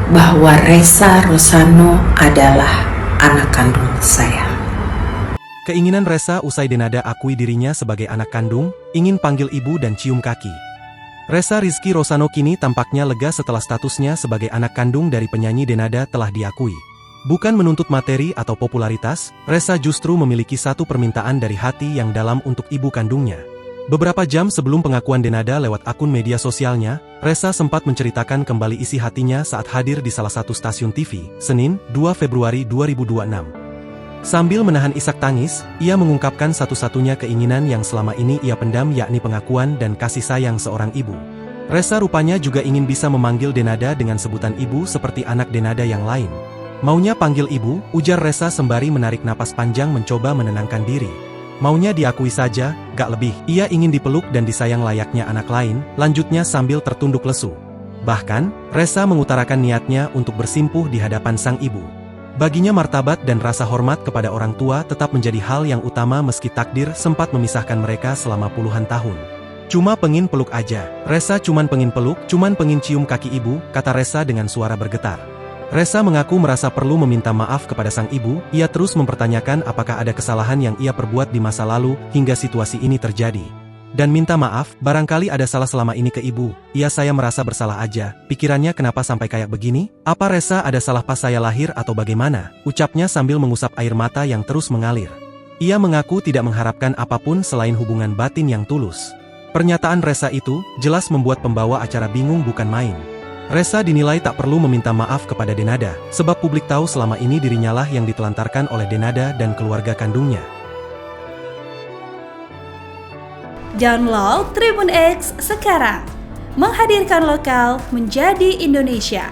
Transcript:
bahwa Ressa Rosano adalah anak kandung saya. Keinginan Ressa usai Denada akui dirinya sebagai anak kandung, ingin panggil ibu dan cium kaki. Ressa Rizky Rosano kini tampaknya lega setelah statusnya sebagai anak kandung dari penyanyi Denada telah diakui. Bukan menuntut materi atau popularitas, Ressa justru memiliki satu permintaan dari hati yang dalam untuk ibu kandungnya. Beberapa jam sebelum pengakuan Denada lewat akun media sosialnya, Ressa sempat menceritakan kembali isi hatinya saat hadir di salah satu stasiun TV, Senin, 2 Februari 2026. Sambil menahan isak tangis, ia mengungkapkan satu-satunya keinginan yang selama ini ia pendam yakni pengakuan dan kasih sayang seorang ibu. Ressa rupanya juga ingin bisa memanggil Denada dengan sebutan ibu seperti anak Denada yang lain. Maunya panggil ibu, ujar Ressa sembari menarik napas panjang mencoba menenangkan diri. Maunya diakui saja, gak lebih. Ia ingin dipeluk dan disayang layaknya anak lain, lanjutnya sambil tertunduk lesu. Bahkan, Ressa mengutarakan niatnya untuk bersimpuh di hadapan sang ibu. Baginya martabat dan rasa hormat kepada orang tua tetap menjadi hal yang utama meski takdir sempat memisahkan mereka selama puluhan tahun. Cuma pengin peluk aja. Ressa cuman pengin peluk, cuman pengin cium kaki ibu, kata Ressa dengan suara bergetar. Ressa mengaku merasa perlu meminta maaf kepada sang ibu, ia terus mempertanyakan apakah ada kesalahan yang ia perbuat di masa lalu hingga situasi ini terjadi. Dan minta maaf, barangkali ada salah selama ini ke ibu, saya merasa bersalah aja, pikirannya kenapa sampai kayak begini? Apa Ressa ada salah pas saya lahir atau bagaimana? Ucapnya sambil mengusap air mata yang terus mengalir. Ia mengaku tidak mengharapkan apapun selain hubungan batin yang tulus. Pernyataan Ressa itu, jelas membuat pembawa acara bingung bukan main. Ressa dinilai tak perlu meminta maaf kepada Denada, sebab publik tahu selama ini dirinya lah yang ditelantarkan oleh Denada dan keluarga kandungnya. Download Tribun X sekarang, menghadirkan lokal menjadi Indonesia.